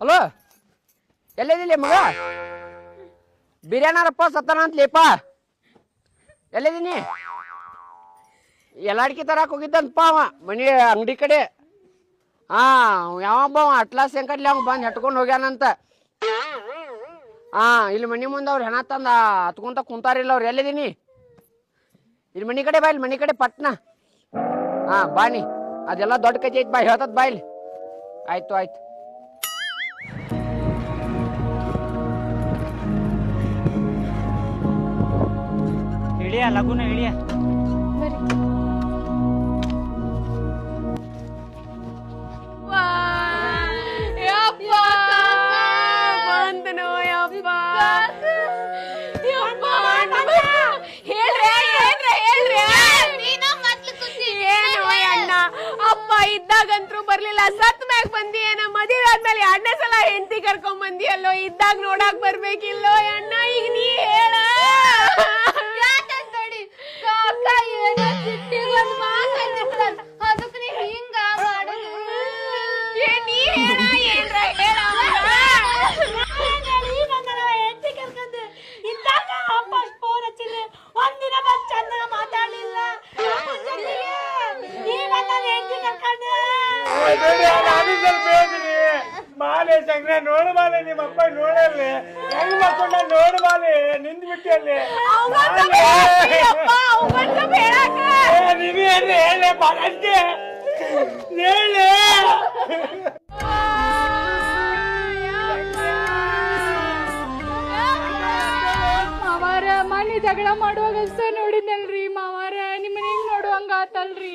hello ಎಲ್ಲಿದಿಲ್ಲ ಮಗ ಬಿರಿಯಾನಾರಪ್ಪ ಸತ್ತಾನ ಅಂತಲೇಪ ಎಲ್ಲಿದ್ದೀನಿ ಎಲ್ಲಾಡ್ಕಿ ತರಕ್ಕೆ ಹೋಗಿದ್ದಂತಪ್ಪ ಅವ ಮನೆ ಅಂಗಡಿ ಕಡೆ ಯಾವಬ್ಬ ಅವ ಅಟ್ಲಾಸ್ ಹೆಂಕಟ್ಲಿ ಅವ ಬಂದು ಹೆಟ್ಕೊಂಡು ಹೋಗ್ಯಾನಂತ ಇಲ್ಲಿ ಮನೆ ಮುಂದೆ ಅವ್ರು ಹೆಣ ತಂದ ಹತ್ಕೊಂತ ಕುಂತಾರಿಲ್ಲ ಅವ್ರು ಎಲ್ಲಿದ್ದೀನಿ ಇಲ್ಲಿ ಮನೆ ಕಡೆ ಬಾ ಇಲ್ಲಿ ಮನೆ ಕಡೆ ಪಟ್ನ ಬಾನಿ ಅದೆಲ್ಲ ದೊಡ್ಡ ಕಜಿ ಐತಿ ಬಾ ಹೇಳ್ತದ ಬಾ ಇಲ್ಲಿ ಆಯ್ತು ಆಯ್ತು ಇಳಿಯ ಲಗುನ ಇಳಿಯ ಅಪ್ಪ ಇದ್ದಾಗಂತ್ರು ಬರ್ಲಿಲ್ಲ ಸತ್ ಮ್ಯಾಗ ಬಂದಿ ಏನ ಮದುವೆ ಆದ್ಮೇಲೆ 2ನೇ ಸಲ ಹೆಂಡತಿ ಕರ್ಕೊಂಡ್ ಬಂದಿ ಅಲ್ಲೋ ಇದ್ದಾಗ ನೋಡಾಕ್ ಬರ್ಬೇಕಿಲ್ಲೋ ಅಣ್ಣ ಈಗ ನೀ ಹೇಳ ಬಾಲೆ ಸಂಗ್ರ ನೋಡು ಬಾಲೆ ನಿಮ್ಮ ಅಪ್ಪ ನೋಡಲ್ರಿ ಹೆಂಗ್ ಮಾಡ್ಕೊಂಡ ನೋಡು ಬಾಲೆ ನಿಂದ್ ಬಿಟ್ಟು ಅಲ್ಲಿ ನೀವೇ ಹೇಳಿ ಬಾಲಕ್ಕೆ ಹೇಳಿ ಮಾವಾರ ಮನೆ ಜಗಳ ಮಾಡುವಾಗ ಅಷ್ಟೇ ನೋಡಿದ್ನಲ್ರಿ ಮಾವಾರ ನಿಮ್ಮನ್ನ ಹೆಂಗ್ ನೋಡುವಂಗ ಆತಲ್ರಿ